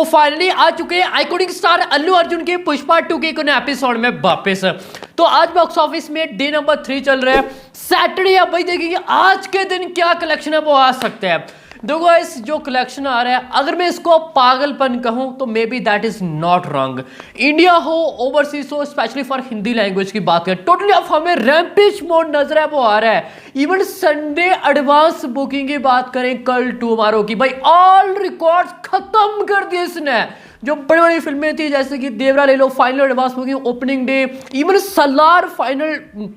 तो फाइनली आ चुके हैं आइकॉनिक स्टार अल्लू अर्जुन के पुष्पा 2 के कोने एपिसोड में वापस। तो आज बॉक्स ऑफिस में डे नंबर 3 चल रहा है, सैटरडे। अब भाई देखेंगे आज के दिन क्या कलेक्शन है वो आ सकते हैं। देखो इस जो कलेक्शन आ रहा है, अगर मैं इसको पागलपन कहूं तो may be that is not wrong. India हो ओवरसीज हो, स्पेशली फॉर हिंदी लैंग्वेज की बात करें, टोटली ऑफ हमें रैम्पेज मोड नजर है वो आ रहा है। इवन संडे एडवांस बुकिंग की बात करें कल टुमारो की, भाई ऑल रिकॉर्ड्स खत्म कर दिए इसने। जो बड़ी बड़ी फिल्में थी जैसे कि देवरा ले लो, final advance booking opening day, even Salaar final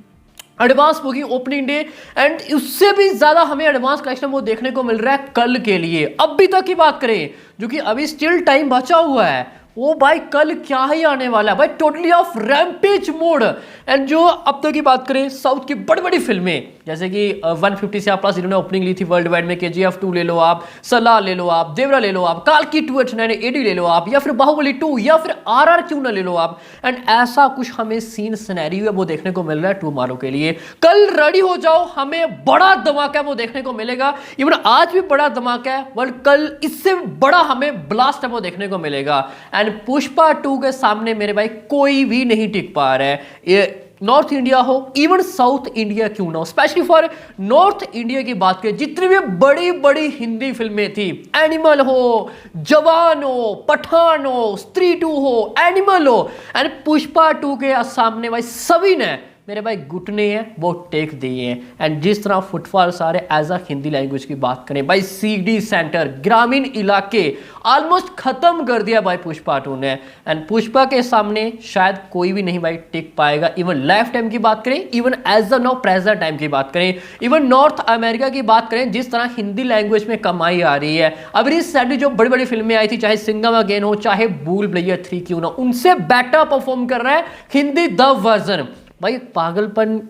advance booking opening day, and उससे भी ज्यादा हमें एडवांस कलेक्शन वो देखने को मिल रहा है कल के लिए। अभी तक की बात करें जो कि अभी स्टिल टाइम बचा हुआ है, वो भाई कल क्या ही आने वाला है भाई, totally off rampage mode. And जो अब तक की बात करें साउथ की बड़ी बड़ी फिल्में जैसे कि 150 से प्लस इन्होंने ओपनिंग ली थी वर्ल्ड वाइड में, KGF 2 ले लो आप, सलार ले लो आप, देवरा ले लो आप, काल्की 289 AD ले लो आप, या फिर बाहुबली 2 या फिर RR क्यों ना ले लो आप। एंड ऐसा कुछ हमें सीन सिनेरियो है वो देखने को मिल रहा है टुमारो के लिए। कल रेडी हो जाओ, हमें बड़ा धमाका वो देखने को मिलेगा। इवन आज भी बड़ा धमाका है, बट कल इससे बड़ा हमें ब्लास्ट है वो देखने को मिलेगा। एंड पुष्पा 2 के सामने मेरे भाई कोई भी नहीं टिक पा रहा है। ये नॉर्थ इंडिया हो, इवन साउथ इंडिया क्यों ना हो, स्पेशली फॉर नॉर्थ इंडिया की बात करें, जितनी भी बड़ी बड़ी हिंदी फिल्में थी, एनिमल हो, जवान हो, पठान हो, स्त्री 2 हो, एनिमल हो, एंड पुष्पा 2 के सामने भाई सभी ने मेरे भाई घुटने हैं वो टेक दिए हैं। एंड जिस तरह फुटफॉल सारे एज अ हिंदी लैंग्वेज की बात करें भाई, CD सेंटर ग्रामीण इलाके ऑलमोस्ट खत्म कर दिया भाई पुष्पा 2 ने। एंड पुष्पा के सामने शायद कोई भी नहीं भाई टिक पाएगा। इवन लाइफ टाइम की बात करें, even as a no present time की बात करें, इवन नॉर्थ अमेरिका की बात करें, जिस तरह हिंदी लैंग्वेज में कमाई आ रही है, अब रिसेंटली जो बड़ी बड़ी फिल्में आई थी, चाहे सिंघम अगेन हो, चाहे भूल भुलैया 3 क्यों ना, उनसे बेटर परफॉर्म कर रहा है हिंदी डब वर्जन। भाई पागलपन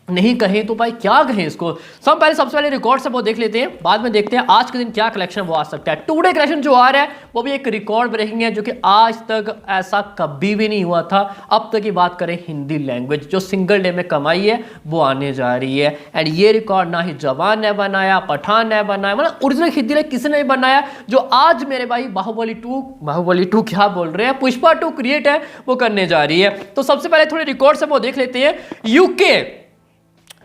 नहीं कहें तो भाई क्या कहें इसको। सबसे पहले रिकॉर्ड से वो देख लेते हैं, बाद में देखते हैं आज के दिन क्या कलेक्शन वो आ सकता है। टुडे कलेक्शन जो आ रहा है वो भी एक रिकॉर्ड ब्रेकिंग है, जो कि आज तक ऐसा कभी भी नहीं हुआ था। अब तक की बात करें हिंदी लैंग्वेज जो सिंगल डे में कमाई है वो आने जा रही है। एंड ये रिकॉर्ड ना ही जवान ने बनाया, पठान ने बनाया, मतलब ओरिजिनल हिंदी में किसी ने बनाया, जो आज मेरे भाई बाहुबली 2 क्या बोल रहे हैं, पुष्पा 2 क्रिएट है वो करने जा रही है। तो सबसे पहले थोड़े रिकॉर्ड से वो देख लेते हैं। यूके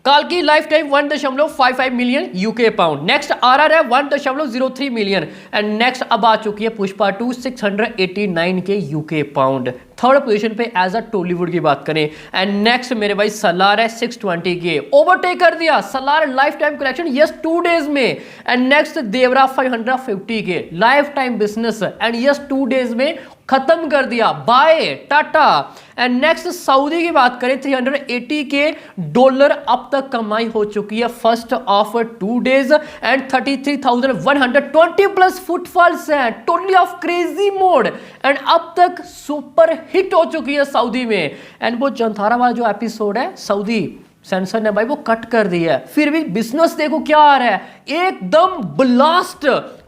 काल की life time 1.55 million UK pound. Next RR है 1.03 मिलियन। एंड नेक्स्ट अब आ चुकी है पुष्पा 2 689 के यूके पाउंड। थर्ड पोजीशन पे एज अ टॉलीवुड की बात करें। एंड नेक्स्ट मेरे भाई सलार है 620 के, ओवरटेक कर दिया Salaar life time collection yes 2 days में। एंड नेक्स्ट देवरा 550 के life time business, and yes 2 days में खत्म कर दिया, bye tata. And next Saudi की बात करें, $380 के डॉलर अब तक कमाई हो चुकी है first of 2 days. And 33,120 plus footfalls हैं, totally of crazy mode. And अब तक सुपर हिट हो चुकी है सऊदी में। एंड वो जंथारा वाला जो एपिसोड है सऊदी सेंसर ने भाई वो कट कर दिया है, फिर भी बिजनेस देखो क्या आ रहा है, एकदम blast.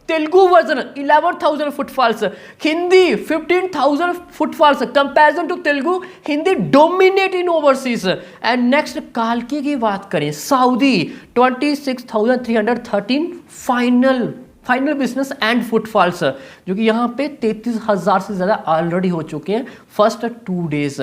Telugu version 11,000 footfalls, Hindi 15,000 footfalls. Comparison to Telugu, Hindi dominate in overseas. And next काल्की की बात करें, Saudi 26,313 final business and footfalls, जो कि यहाँ पे 33,000 से ज्यादा ऑलरेडी हो चुके हैं फर्स्ट 2 डेज।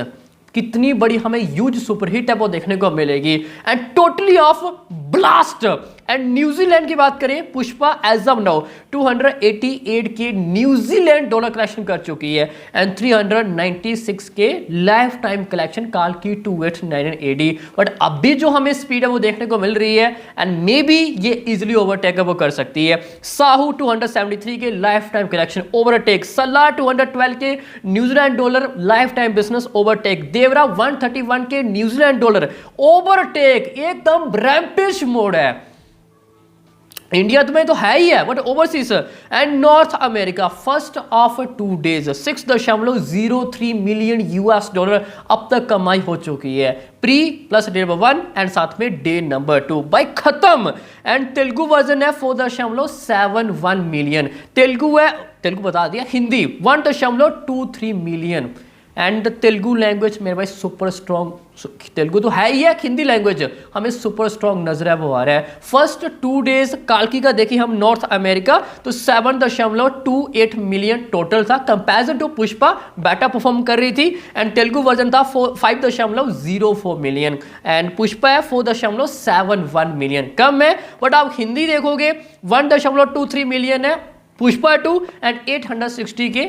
कितनी बड़ी हमें ह्यूज सुपरहिट है वो देखने को मिलेगी। And totally off blast. And New Zealand की बात करें, पुष्पा एज ऑफ नाउ 288 के न्यूजीलैंड डॉलर कलेक्शन कर चुकी है। एंड 396 के लाइफ टाइम कलेक्शन काल की 2899 AD। बट अभी जो हमें स्पीड है वो देखने को मिल रही है, एंड मे बी ये इजिली ओवरटेक वो कर सकती है। Saaho 273 K life time collection overtake, Salaar 212 K New Zealand dollar life time business overtake, Devara 131 K New Zealand dollar overtake. एकदम रैम्पेज मोड है। इंडिया में तो है ही है, but overseas. And north America first of 2 days 6.03 million $US अब तक कमाई हो चुकी है, pre plus day number 1 and साथ में डे नंबर 2 भाई खत्म। एंड तेलुगु वर्जन है 4.71 मिलियन, तेलुगु बता दिया, Hindi 1.23 million. And Telugu language मेरे भाई सुपर स्ट्रॉन्ग, तेलुगु तो है ही है, हिंदी लैंग्वेज हमें सुपर स्ट्रॉन्ग नजर है वो आ रहा है। फर्स्ट 2 डेज काल्की का देखिए हम नॉर्थ अमेरिका तो 7.28 मिलियन टोटल था, कंपैरिजन टू पुष्पा बेटा परफॉर्म कर रही थी। एंड तेलुगु वर्जन था 5.04 मिलियन एंड पुष्पा है 4.71 मिलियन, कम है। बट आप हिंदी देखोगे 1.23 मिलियन है पुष्पा 2 एंड 860 के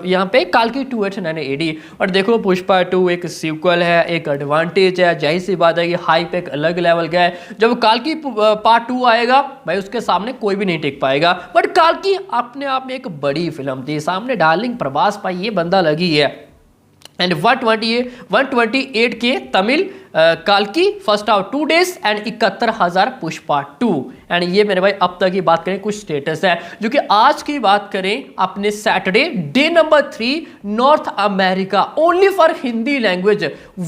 यहाँ पे काल्की 2899 AD। और देखो पुष्पा 2 एक सीक्वल है, एक एडवांटेज है, जाहिर सी बात है कि हाइप एक अलग लेवल का है। जब काल्की पार्ट 2 आएगा भाई उसके सामने कोई भी नहीं टिक पाएगा। बट काल्की अपने आप में एक बड़ी फिल्म थी, सामने डार्लिंग प्रभास भाई ये बंदा लगी है। एंड 128 के तमिल काल्की first out 2 days and 71,000 Pushpa 2। And ये मेरे भाई अब तक की बात करें कुछ स्टेटस है, जो कि आज की बात करें अपने Saturday day number 3 North America only for Hindi language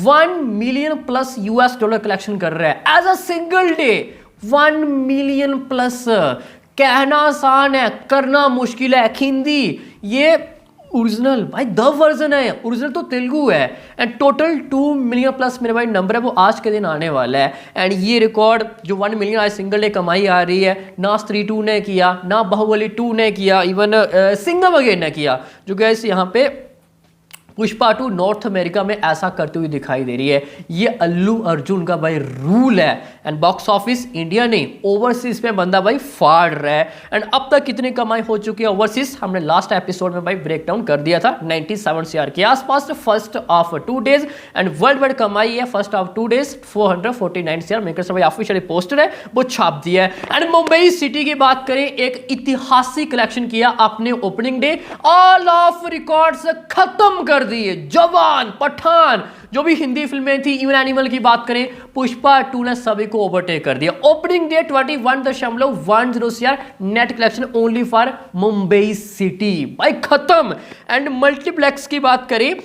1 million plus $US collection कर रहा है as a single day. 1 million plus कहना आसान है, करना मुश्किल है। हिंदी ये ओरिजिनल भाई द वर्जन है, ओरिजिनल तो तेलुगु है। एंड टोटल 2 मिलियन प्लस मेरे भाई नंबर है वो आज के दिन आने वाला है। एंड ये रिकॉर्ड जो 1 मिलियन आज सिंगल डे कमाई आ रही है ना स्त्री 2 ने किया, ना बाहुबली 2 ने किया, इवन सिंघम अगेन ने किया, जो गैस यहाँ पे पुष्पा 2 नॉर्थ अमेरिका में ऐसा करते हुए दिखाई दे रही है। ये अल्लू अर्जुन का भाई रूल है। एंड बॉक्स ऑफिस इंडिया नहीं ओवरसीज में बंदा भाई फाड़ रहा है। एंड अब तक कितनी कमाई हो चुकी है ओवरसीज हमने लास्ट एपिसोड में भाई ब्रेक डाउन कर दिया था, 97 CR के आसपास first of 2 days. And world wide कमाई है first of 2 days 449 CR maker से भाई ऑफिशियली पोस्टर है वो छाप दिया है। एंड मुंबई सिटी की बात करें एक ऐतिहासिक कलेक्शन किया अपने opening day, all of records खत्म कर दिए। जवान, पठान, जो भी हिंदी फिल्में थी, इवन एनिमल की बात करें पुष्पा 2 ने सभी को ओवरटेक कर दिया। Opening day 21.10 CR net collection only for Mumbai city भाई खत्म। एंड मल्टीप्लेक्स की बात करें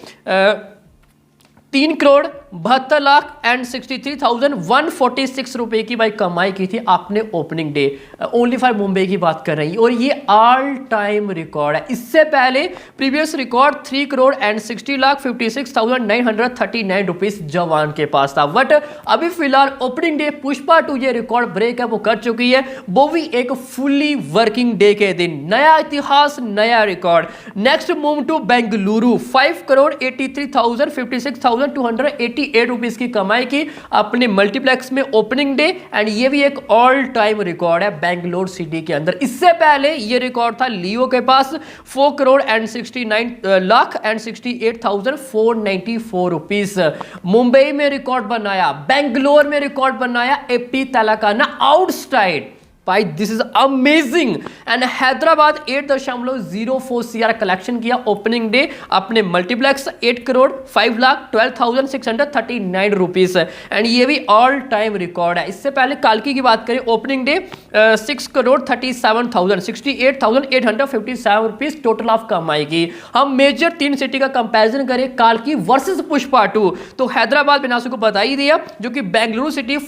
3,72,63,146 रुपए की भाई कमाई की थी आपने opening day, only for Mumbai की बात कर रही है। और ये ऑल टाइम रिकॉर्ड है। इससे पहले प्रीवियस रिकॉर्ड 3,60,56,939 रुपीज जवान के पास था। बट अभी फिलहाल ओपनिंग डे पुष्पा 2 ये रिकॉर्ड ब्रेक है वो कर चुकी है, वो भी एक फुली वर्किंग डे के दिन। नया इतिहास, नया record. Next move to Bengaluru 5,83,56,288 rupees की कमाई की अपने मल्टीप्लेक्स में ओपनिंग डे। एंड ये भी एक ऑल टाइम रिकॉर्ड है बेंगलोर सिटी के अंदर। इससे पहले ये रिकॉर्ड था लियो के पास 4,69,68,494 रुपीज। मुंबई में रिकॉर्ड बनाया, बेंगलोर में रिकॉर्ड बनाया एपी तेलंगाना आउटसाइड भाई, this is amazing. And Hyderabad 8.04 CR collection किया ओपनिंग डे अपने मल्टीप्लेक्स 8,05,12,639 रुपीज। एंड ये भी ऑल टाइम रिकॉर्ड है। इससे पहले काल्की की बात करें opening day 6,37,68,857 rupees total of कमाई की। हम मेजर 3 सिटी का कंपैरिजन करें काल्की वर्सेस पुष्पा 2 तो हैदराबाद बिना को बता ही दिया, जो कि बेंगलुरु सिटी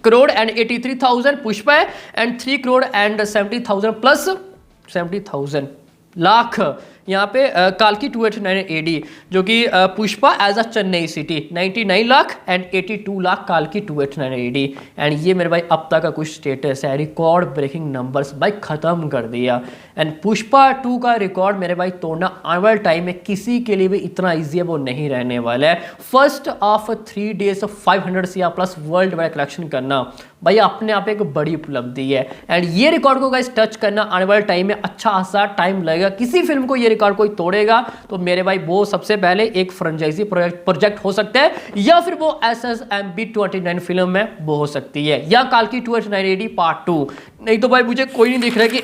5,83,000 पुष्पा है एंड 3,70,000 प्लस 70,000 लाख यहाँ पे काल्की 289 AD, जो कि Pushpa as a Chennai city 99 lakh and 82 lakh काल्की 289 AD। एंड ये मेरे भाई अब तक का कुछ स्टेटस है, रिकॉर्ड ब्रेकिंग नंबर्स भाई खत्म कर दिया। एंड पुष्पा 2 का रिकॉर्ड मेरे भाई तोड़ना आने वाले टाइम में किसी के लिए भी इतना ईजी है वो नहीं रहने वाला है। First of 3 days 500 CR plus world wide collection करना भाई अपने आप एक बड़ी उपलब्धि है। एंड ये रिकॉर्ड को गाइस टच करना आने वाले टाइम में अच्छा खासा टाइम लगेगा। किसी फिल्म को ये रिकॉर्ड कोई तोड़ेगा तो मेरे भाई वो सबसे पहले एक फ्रेंचाइजी प्रोजेक्ट हो सकता है, या फिर वो SSMB 29 फिल्म में वो हो सकती है, या काल्की 289 AD पार्ट 2। नहीं तो भाई मुझे कोई नहीं दिख रहा है कि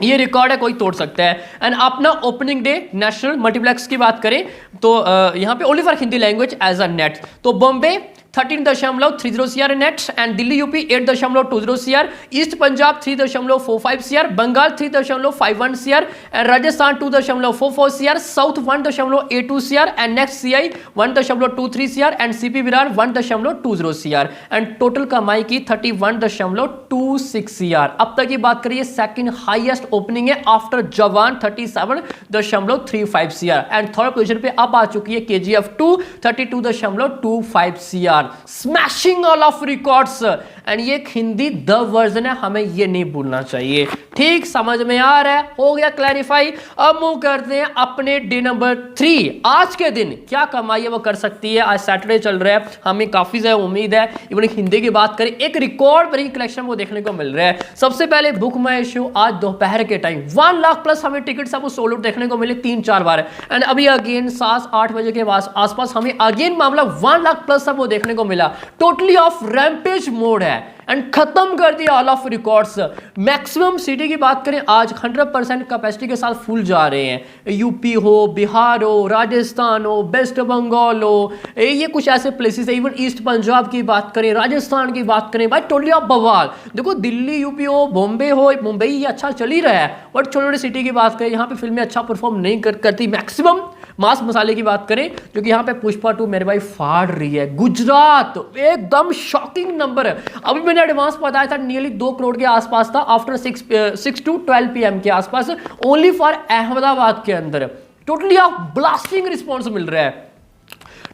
ये रिकॉर्ड है कोई तोड़ सकता है। एंड अपना ओपनिंग डे नेशनल मल्टीप्लेक्स की बात करें तो यहाँ पे only for Hindi language as a net तो Bombay 13.30 CR net and Delhi UP 8.20 CR, east Punjab 3.45 CR, Bengal 3.51 CR and Rajasthan 2.44 CR, south 1.82 CR and next CI 1.23 CR and CP Virar 1.20 CR and total कमाई की 31.26 CR। अब तक की बात करिए सेकंड हाईएस्ट ओपनिंग है after Jawan 37.35 CR and third position पे अब आ चुकी है KGF 2 32.25 CR, smashing all of records and ये एक हिंदी द वर्जन है, हमें ये नहीं भूलना चाहिए। ठीक समझ में आ रहा है, हो गया क्लैरिफाई। अब मूव करते हैं अपने डे नंबर 3। आज के दिन क्या कमाई है वो कर सकती है। आज सैटरडे चल रहा है, हमें काफी ज्यादा उम्मीद है इवन हिंदी की बात करें एक रिकॉर्ड ब्रेकिंग कलेक्शन वो देखने को मिल रहा है। सबसे पहले बुक माई शो आज दोपहर के टाइम 1 लाख प्लस हमें टिकट सब सोल्ड आउट देखने को मिले 3-4 बार एंड अभी अगेन 7-8 बजे के आसपास हमें अगेन मामला 1 लाख प्लस सब वो देखने को मिला। टोटली ऑफ रैम्पेज मोड है एंड खत्म कर दिया all of records. Maximum city की बात करें आज 100% कैपेसिटी के साथ फुल जा रहे हैं। यूपी हो, बिहार हो, राजस्थान हो, वेस्ट बंगाल हो, ये कुछ ऐसे प्लेसेस है। इवन ईस्ट पंजाब की बात करें, राजस्थान की बात करें, भाई टोटली ऑफ बवाल। देखो दिल्ली यूपी हो, बॉम्बे हो, मुंबई, ये अच्छा चल ही रहा है बट छोटे छोटे सिटी की बात करें यहाँ पे फिल्में अच्छा परफॉर्म नहीं करती। मैक्सिमम मास मसाले की बात करें जो कि यहाँ पे पुष्पा 2 मेरे भाई फाड़ रही है। गुजरात एकदम शॉकिंग नंबर है, अभी मैंने एडवांस बताया था नियरली 2 करोड़ के आसपास था आफ्टर 6 to 12 PM के आसपास ओनली फॉर अहमदाबाद के अंदर। टोटली ऑफ ब्लास्टिंग रिस्पॉन्स मिल रहा है।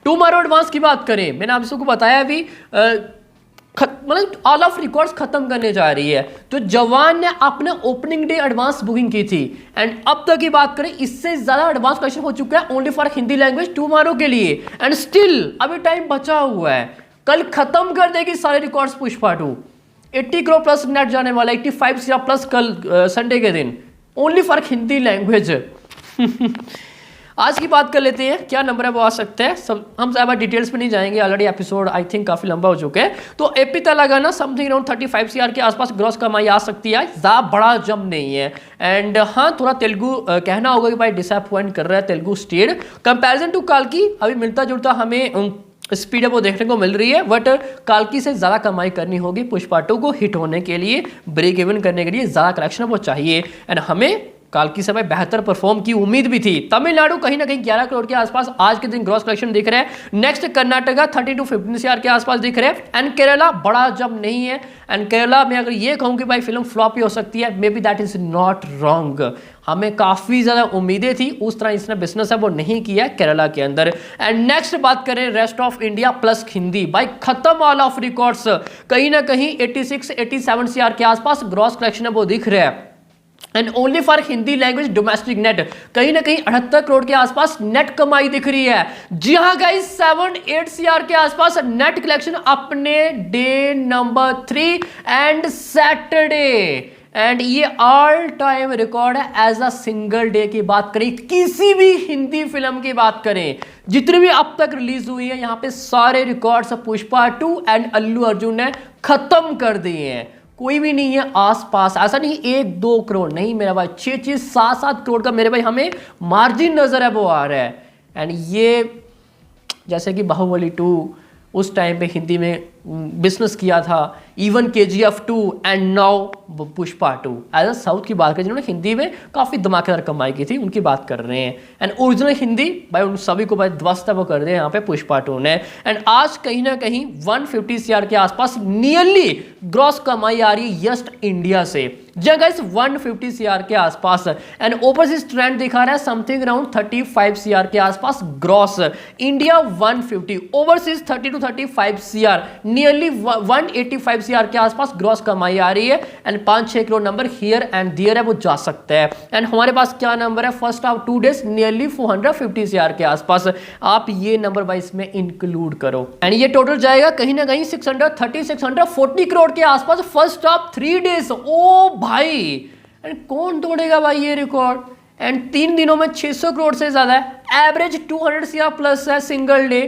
टुमारो एडवांस की बात करें, मैंने आप सबको बताया अभी मतलब ऑल ऑफ रिकॉर्ड्स खत्म करने जा रही है। तो जवान ने अपने ओपनिंग डे एडवांस बुकिंग की थी एंड अब तक की बात करें इससे ज्यादा एडवांस कलेक्शन हो चुका है only for Hindi language tomorrow के लिए एंड स्टिल अभी टाइम बचा हुआ है। कल खत्म कर देगी सारे records Pushpa 2। 80 crore plus net जाने वाला, 85 CR प्लस कल संडे के दिन ओनली फॉर हिंदी लैंग्वेज। आज की बात कर लेते हैं क्या नंबर है वो आ सकता है। सब हम ज़्यादा डिटेल्स में नहीं जाएंगे, ऑलरेडी एपिसोड आई थिंक काफ़ी लंबा हो चुका है। तो AP Telangana something around 35 CR के आसपास ग्रॉस कमाई आ सकती है, ज़्यादा बड़ा जम नहीं है। एंड हाँ थोड़ा तेलुगु कहना होगा कि भाई डिसअपॉइंट कर रहा है तेलुगु स्टेट कंपेरिजन टू काल्की, अभी मिलता जुलता हमें स्पीड वो देखने को मिल रही है बट काल्की से ज़्यादा कमाई करनी होगी पुष्पा 2 को हिट होने के लिए, ब्रेक इवन करने के लिए ज़्यादा कलेक्शन वो चाहिए एंड हमें काल्की से भाई बेहतर परफॉर्म की उम्मीद भी थी। तमिलनाडु कहीं ना कहीं 11 करोड़ के आसपास आज के दिन ग्रॉस कलेक्शन दिख रहा है। नेक्स्ट कर्नाटका 30 to 15 CR के आसपास दिख रहे हैं एंड केरला बड़ा जब नहीं है एंड केरला में अगर ये कहूँ कि भाई फिल्म फ्लॉप ही हो सकती है, may be that is not wrong. हमें काफ़ी ज़्यादा उम्मीदें थी, उस तरह इसने बिजनेस है वो नहीं किया केरला के अंदर। एंड नेक्स्ट बात करें rest of India plus Hindi, भाई खत्म ऑल ऑफ रिकॉर्ड्स। कहीं ना कहीं 86-87 CR के आसपास ग्रॉस कलेक्शन है वो दिख रहा है and only for Hindi language domestic net कहीं ना कहीं 78 करोड़ के आसपास नेट कमाई दिख रही है। जी हाँ गाइस 7-8 CR के आसपास नेट कलेक्शन अपने day number 3 and Saturday and ये ऑल टाइम रिकॉर्ड है एज अ सिंगल डे की बात करें, किसी भी हिंदी फिल्म की बात करें जितनी भी अब तक रिलीज हुई है यहाँ पे सारे रिकॉर्ड्स पुष्पा 2 एंड अल्लू अर्जुन ने खत्म कर दिए हैं। कोई भी नहीं है आसपास, ऐसा नहीं 1-2 करोड़ नहीं मेरा भाई, 6-6, 7-7 करोड़ का मेरे भाई हमें मार्जिन नजर है वो आ रहा है। एंड ये जैसे कि बाहुबली 2 उस टाइम पे हिंदी में बिजनेस किया था, even KGF 2 and now Pushpa 2 as a south की बात करें जिन्होंने हिंदी में काफ़ी धमाकेदार कमाई की थी उनकी बात कर रहे हैं एंड ओरिजिनल हिंदी भाई उन सभी को भाई ध्वस्त वो कर दिया यहाँ पे पुष्पा 2 ने। एंड आज कहीं ना कहीं 150 CR के आसपास नियरली ग्रॉस कमाई आ रही है यस्ट इंडिया से, जगह 150 CR के आसपास एंड ओवरसीज ट्रेंड दिखा रहा है समथिंग अराउंड 35 CR के आसपास gross, India 150, overseas 30 to 35 CR, nearly 185 CR के आसपास ग्रॉस कमाई आ रही है and 5-6 crore number here and there है वो जा सकता है। एंड हमारे पास क्या नंबर है first of 2 days nearly 450 CR के आसपास, आप ये नंबर वाइज में इंक्लूड करो एंड ये टोटल जाएगा कहीं ना कहीं 630-640 करोड़ के आसपास फर्स्ट ऑफ 3 डेज। ओ भाई एंड कौन तोड़ेगा भाई ये रिकॉर्ड एंड 3 दिनों में 600 करोड़ से ज्यादा है, एवरेज 200 CR प्लस है सिंगल डे।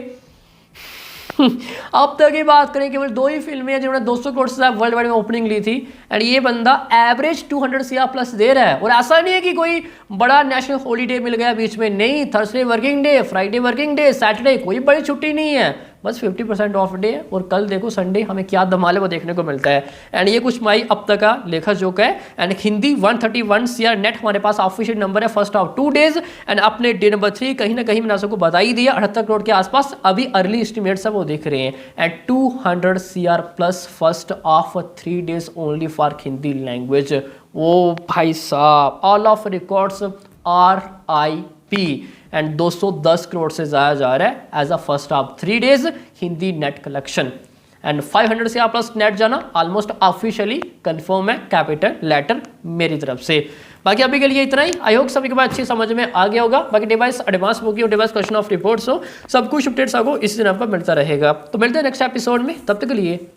अब तक की बात करें केवल 2 ही फिल्में हैं जिन्होंने 200 करोड़ से वर्ल्ड वाइड में ओपनिंग ली थी एंड ये बंदा एवरेज 200 CR प्लस दे रहा है। और ऐसा नहीं है कि कोई बड़ा नेशनल हॉलीडे मिल गया बीच में, नहीं, Thursday working day, Friday working day, Saturday कोई बड़ी छुट्टी नहीं है, बस 50% ऑफ डे है। और कल देखो संडे हमें क्या धमाल है वो देखने को मिलता है। एंड ये कुछ माई अब तक का लेखा जोखा है। एंड हिंदी 131 CR नेट हमारे पास ऑफिशियल नंबर है फर्स्ट ऑफ 2 डेज। एंड अपने डे नंबर 3 कहीं ना कहीं मैंने आपको बता ही दिया 78 करोड़ के आसपास अभी अर्ली एस्टिमेट्स है वो देख रहे हैं। And 200 CR plus first of 3 days only for Hindi language. ओ भाई साहब, all of records RIP। And 210 crore से ज़्यादा जा रहा है as a first of 3 days Hindi net collection. And 500 से प्लस नेट जाना ऑलमोस्ट ऑफिशियली कंफर्म है, कैपिटल लेटर मेरी तरफ से। बाकी अभी के लिए इतना ही। आई होप सभी के बाद अच्छी समझ में आ गया होगा। बाकी डिवाइस एडवांस बुकिंग और डिवाइस क्वेश्चन ऑफ रिपोर्ट्स हो, सब कुछ अपडेट्स आपको इसी दिन आपको मिलता रहेगा। तो मिलते हैं नेक्स्ट एपिसोड में, तब तक के लिए